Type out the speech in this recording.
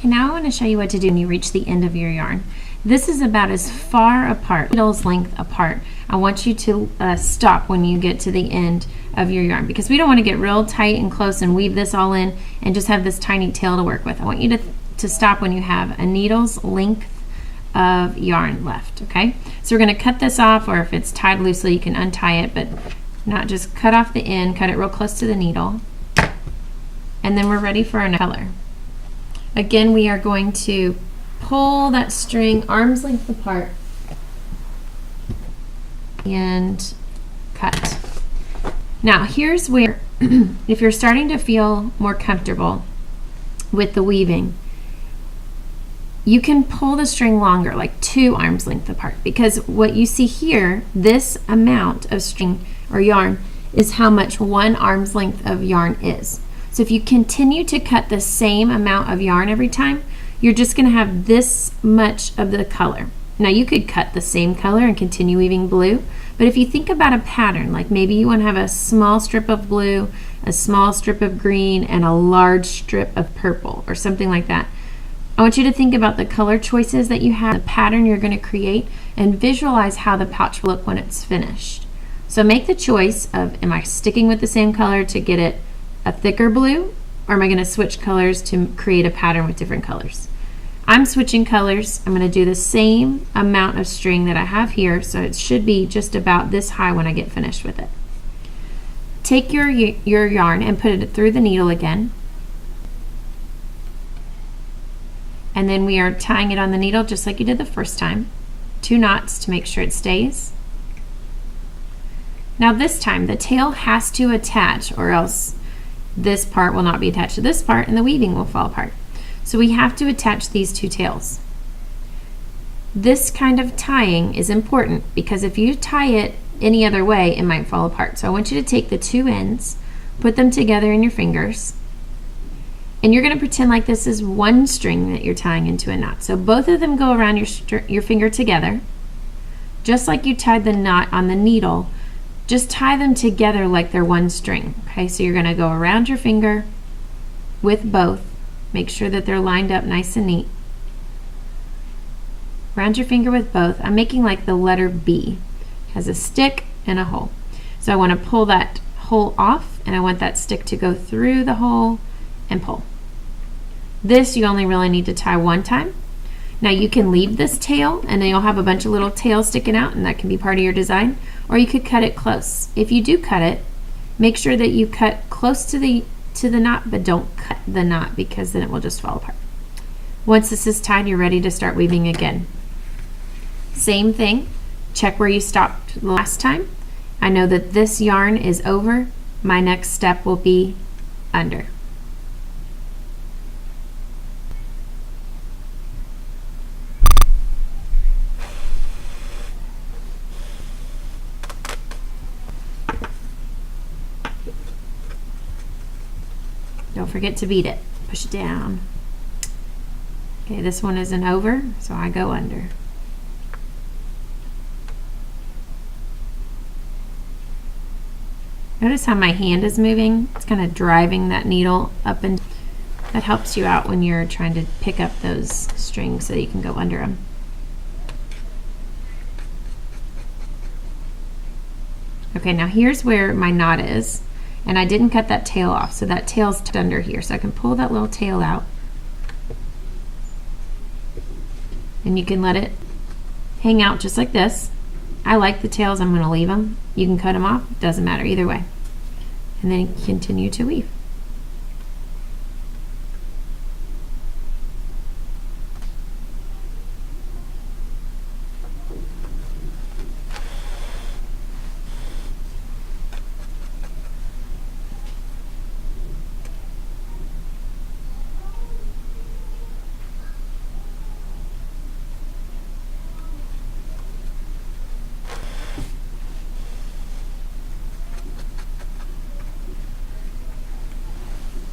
Okay, now I want to show you what to do when you reach the end of your yarn. This is about as far apart, needle's length apart. I want you to stop when you get to the end of your yarn, because we don't want to get real tight and close and weave this all in and just have this tiny tail to work with. I want you to stop when you have a needle's length of yarn left, okay? So we're going to cut this off, or if it's tied loosely you can untie it, but not just cut off the end, cut it real close to the needle, and then we're ready for our color. Again, we are going to pull that string arm's length apart and cut. Now here's where if you're starting to feel more comfortable with the weaving, you can pull the string longer, like 2 arms length apart, because what you see here, this amount of string or yarn is how much 1 arm's length of yarn is. So if you continue to cut the same amount of yarn every time, you're just going to have this much of the color. Now you could cut the same color and continue weaving blue, but if you think about a pattern, like maybe you want to have a small strip of blue, a small strip of green, and a large strip of purple, or something like that, I want you to think about the color choices that you have, the pattern you're going to create, and visualize how the pouch will look when it's finished. So make the choice of, am I sticking with the same color to get it a thicker blue, or am I going to switch colors to create a pattern with different colors? I'm switching colors. I'm going to do the same amount of string that I have here, so it should be just about this high when I get finished with it. Take your yarn and put it through the needle again, and then we are tying it on the needle just like you did the first time. 2 knots to make sure it stays. Now this time the tail has to attach, or else this part will not be attached to this part and the weaving will fall apart. So we have to attach these 2 tails. This kind of tying is important, because if you tie it any other way, it might fall apart. So I want you to take the 2 ends, put them together in your fingers, and you're going to pretend like this is 1 string that you're tying into a knot. So both of them go around your finger together, just like you tied the knot on the needle. Just tie them together like they're 1 string. Okay, so you're going to go around your finger with both. Make sure that they're lined up nice and neat. Around your finger with both. I'm making like the letter B. It has a stick and a hole. So I want to pull that hole off, and I want that stick to go through the hole and pull. This you only really need to tie 1 time. Now you can leave this tail, and then you'll have a bunch of little tails sticking out, and that can be part of your design, or you could cut it close. If you do cut it, make sure that you cut close to the knot, but don't cut the knot, because then it will just fall apart. Once this is tied, you're ready to start weaving again. Same thing, check where you stopped the last time. I know that this yarn is over. My next step will be under. Don't forget to beat it. Push it down. Okay, this one isn't over, so I go under. Notice how my hand is moving. It's kind of driving that needle up, and that helps you out when you're trying to pick up those strings so that you can go under them. Okay, now here's where my knot is. And I didn't cut that tail off, so that tail's tucked under here. So I can pull that little tail out, and you can let it hang out just like this. I like the tails. I'm going to leave them. You can cut them off. Doesn't matter either way. And then continue to weave.